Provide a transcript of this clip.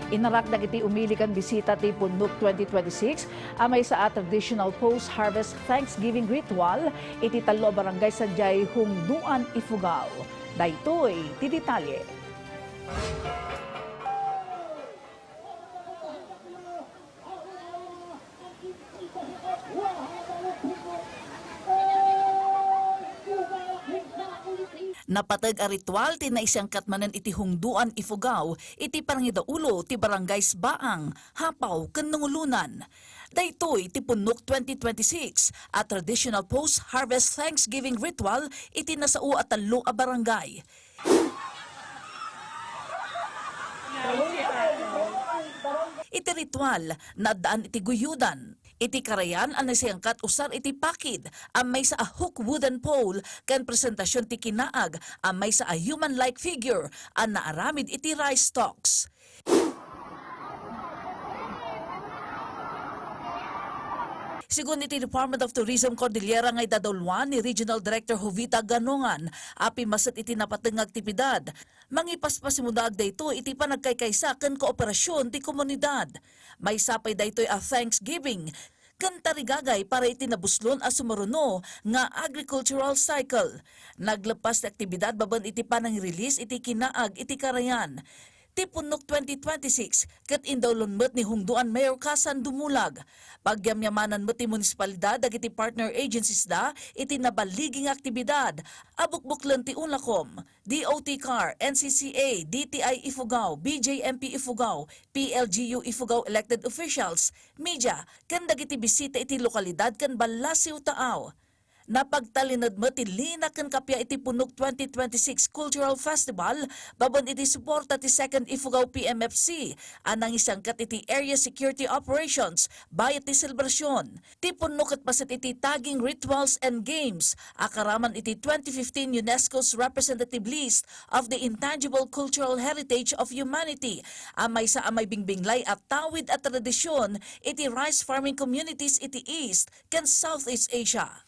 Inarak dagiti umili kan bisita ti Punnuk 2026 amay sa traditional post-harvest Thanksgiving ritual iti talo barangay sadiay Hungduan, Ifugao. Daytoy ti detalye. Napatag a ritual ti naisangkat manen iti Hungduan, Ifugao, iti parangidaulo ti barangays Baang, Hapaw, ken Nangulunan. Daytoy ti Punnuk 2026 a traditional post-harvest Thanksgiving ritual iti nasao a talo a barangay. Iti ritual, nadaan iti guyudan. Iti karayan ang nasiyangkat usar iti pakid, amay sa a hook wooden pole, kan presentasyon ti kinaag, amay sa a human-like figure, ang naaramid iti rice stalks. Sigun iti Department of Tourism Cordillera ngay dadulwan ni Regional Director Jovita Ganongan, api masat iti napateng aktibidad. Mangipaspasimudag dayto iti panagkaykaysa ken kooperasyon ti komunidad. May sapay daytoy a Thanksgiving, ken tarigagay para iti nabuslon a sumaruno nga agricultural cycle. Naglepas ti aktibidad baban iti panang-release iti kinaag iti karayan. Ti Punnuk 2026 ket indawlon met ni Hungduan Mayor Kasan Dumulag. Pagyamyamanan met ti munisipalidad dagiti partner agencies da iti nabaliging aktibidad. Abukbuklen ti Unlacom, DOT CAR, NCCA, DTI Ifugao, BJMP Ifugao, PLGU Ifugao elected officials, media, ken dagiti bisita iti lokalidad ken Balasiw Taaw. Napagtalinad mo ti lina ken kapya iti Punnuk 2026 Cultural Festival baban iti suporta ti 2nd Ifugao PMFC anang isangkat iti Area Security Operations bayat ti selebrasyon. Ti Punnuk ket paset iti tagging rituals and games akaraman iti 2015 UNESCO's representative list of the intangible cultural heritage of humanity amay sa amay bingbinglay at tawid at tradisyon iti rice farming communities iti East ken Southeast Asia.